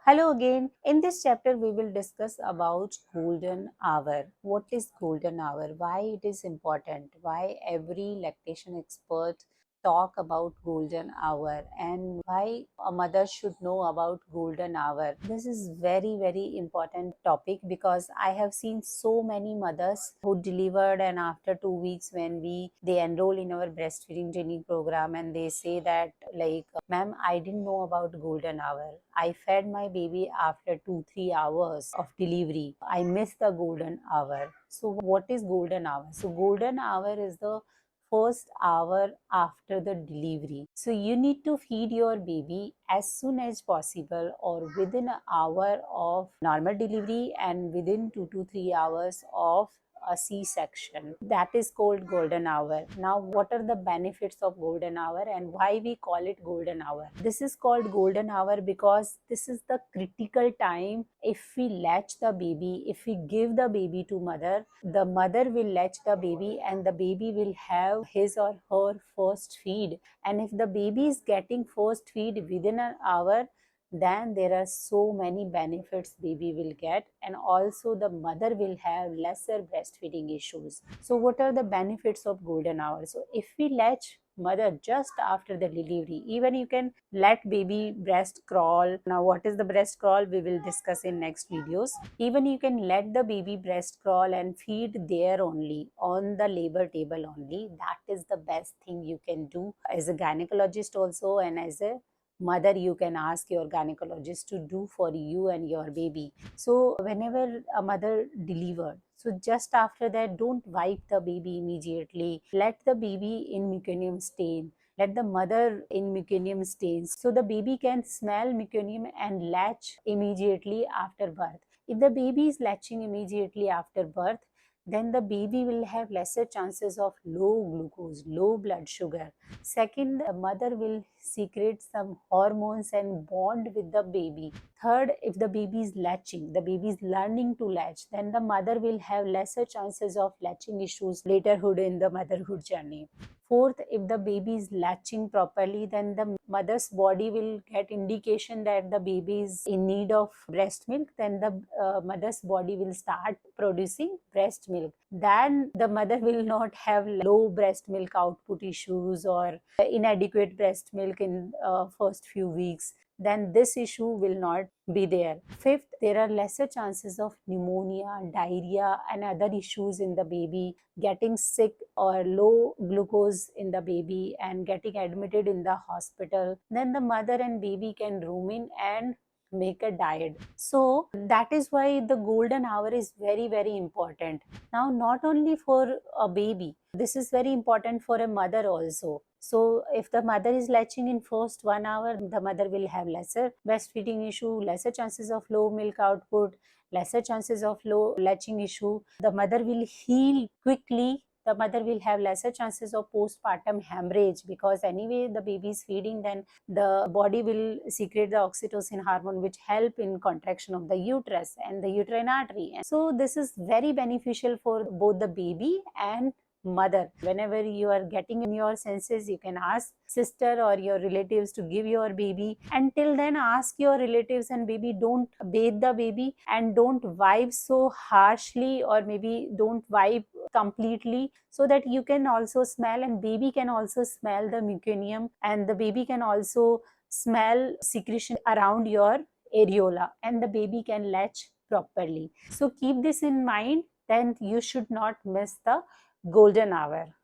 Hello again. In this chapter, we will discuss about golden hour. What is golden hour? Why it is important? Why every lactation expert talk about golden hour and why a mother should know about golden hour. This is very important topic because I have seen so many mothers who delivered and after 2 weeks when they enroll in our breastfeeding training program and they say that like ma'am, I didn't know about golden hour. I fed my baby after 2-3 hours of delivery. I missed the golden hour. So what is golden hour? So golden hour is the first hour after the delivery. So you need to feed your baby as soon as possible or within an hour of normal delivery and within 2 to 3 hours of a C-section. That is called golden hour. Now, what are the benefits of golden hour and why we call it golden hour? This is called golden hour because this is the critical time. If we latch the baby, if we give the baby to mother, the mother will latch the baby and the baby will have his or her first feed. And if the baby is getting first feed within an hour, then there are so many benefits baby will get, and also the mother will have lesser breastfeeding issues. So what are the benefits of golden hour? So if we latch mother just after the delivery, even you can let baby breast crawl. Now what is the breast crawl we will discuss in next videos. Even you can let the baby breast crawl and feed there only on the labor table only. That is the best thing you can do as a gynecologist also, and as a mother you can ask your gynecologist to do for you and your baby. So whenever a mother delivered, so just after that, don't wipe the baby immediately. Let the baby in meconium stain. Let the mother in meconium stains so the baby can smell meconium and latch immediately after birth. If the baby is latching immediately after birth, then the baby will have lesser chances of low glucose, low blood sugar. Second, the mother will secrete some hormones and bond with the baby. Third, if the baby is latching, the baby is learning to latch, then the mother will have lesser chances of latching issues laterhood in the motherhood journey. Fourth, if the baby is latching properly, then the mother's body will get indication that the baby is in need of breast milk. Then the mother's body will start producing breast milk. Then the mother will not have low breast milk output issues or inadequate breast milk in first few weeks. Then this issue will not be there. Fifth, there are lesser chances of pneumonia, diarrhea, and other issues in the baby, getting sick or low glucose in the baby and getting admitted in the hospital. Then the mother and baby can room in and make a diet. So that is why the golden hour is very important. Now, not only for a baby, this is very important for a mother also. So if the mother is latching in first 1 hour, the mother will have lesser breastfeeding issue, lesser chances of low milk output, lesser chances of low latching issue. The mother will heal quickly. The mother will have lesser chances of postpartum hemorrhage because anyway the baby is feeding, then the body will secrete the oxytocin hormone which help in contraction of the uterus and the uterine artery. And so this is very beneficial for both the baby and mother. Whenever you are getting in your senses, you can ask sister or your relatives to give your baby. Until then, ask your relatives and baby, don't bathe the baby and don't wipe so harshly, or maybe don't wipe completely, so that you can also smell and baby can also smell the meconium, and the baby can also smell secretion around your areola, and the baby can latch properly. So keep this in mind, then you should not miss the golden hour.